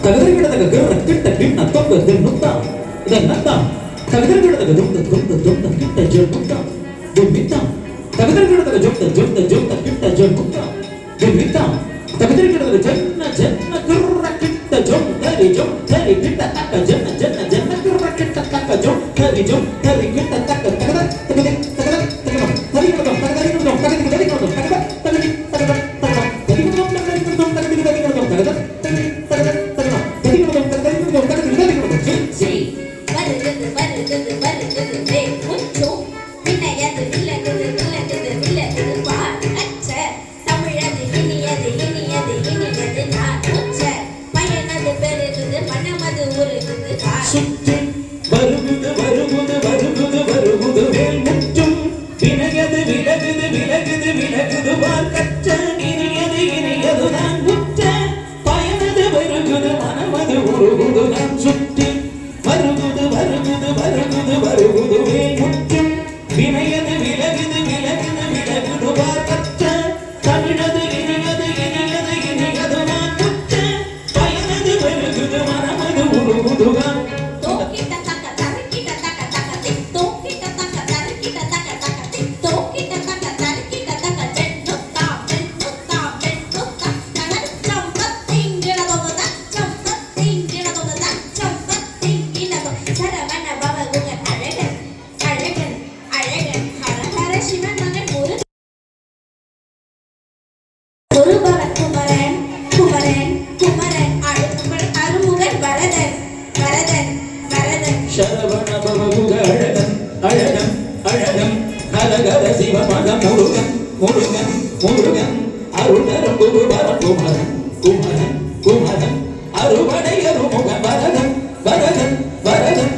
ತಗದರಿಗಿಡದಾಗ ಗರ್ರ ಕಿಟ್ಟ ಕಿಣ್ಣ ತೊಂದ ದಿನ್ನುತ್ತ ಇದನ್ನತ್ತ ತಗದರಿಗಿಡದಾಗ ದುಂದ ದುಂದ ದುಂದ ಕಿಟ್ಟ ಜಡ್ಡುತ್ತ ದುಮ್ಮಿತ್ತ ತಗದರಿಗಿಡದಾಗ ಜೊಂದ ಕಿಟ್ಟ ಜಡ್ಡುತ್ತ ದುಮ್ಮಿತ್ತ ತಗದರಿಗಿಡದಾಗ ಜನ್ನ ಜನ್ನ ಗರ್ರ ಕಿಟ್ಟ ಜೊಂದರಿ ಕಿಟ್ಟ ತಕ್ಕ ಜನ್ನ ಜನ್ನ ಜನ್ನ ಗರ್ರ ಕಿಟ್ಟ ತಕ್ಕ ಜೊಂದರಿ ಕಿಟ್ಟ ತಕ್ಕ ತಗದ ತಗದ ತಗದ ತಗದ ತರಿಗಿಡದ ತಗದರಿಗಿಡದ ತಗದರಿಗಿಡದ ತಗದ ತಗದಿ ತಗದ ತಗದ ತರಿಗಿಡದ ತಗದರಿಗಿಡದ ತಗದರಿಗಿಡದ ತಗದ ತಗದಿ ತಗದ ತಗದ ತರಿಗಿಡದ ತಗದರಿಗಿಡದ ತಗದರಿಗಿಡದ ஜி வருகுது வருகுது வருகுது வே முச்சு வினையது விலகுது விலகுது விலகுது பார் அச்ச தமிழது இனியது இனியது இனியது நான் உச்ச பயனது பெருகுது மனமது உருகுது பார் சுற்றி வருகுது வருகுது வருகுது வருகுது வேல் முற்றும் வினையது விலகுது விலகுது விலகுது பார் கச்ச இனியது இனியது நான் உச்ச பயனது வருகுது மனமது உருகுது நான் சுற்றி வருகுது வருகுது வருகுது வருகுது வேல் முற்றும் வினையது விலகுது விலகுது விலகுது பார் கச்ச தமிழது இனியது இனியது இனியது நான் உச்ச பயனது வருகுது மனமது உருகுது நான் தோக்கிட்ட தக்க தரக்கிட்ட தக்க தக்க திக் தோக்கிட்ட தக்க தரக்கிட்ட தக்க தக்க திக் தோக்கிட்ட தக்க தரக்கிட்ட தக்க ஜென்னுத்தா ஜென்னுத்தா ஜென்னுத்தா தனச்சம் தத்திங்கிடதொத தச்சம் தத்திங்கிடதொ சரவண பவகுகன் அழகன் அழகன் அழகன் ஹர சிவன் மகன் ஒருபவன் குமரன் குமரன் குமரன் அருமுகன் வரதன் வரதன் வரதன் சரவண பவகுக அழகன் அழகன் அழகன் ஹரஹர சிவ மக முருகன் முருகன் முருகன் அருணர் குருவர குமரன் குமரன் குமரன் அருவடை அருமுக வரதன் வரதன் வரதன்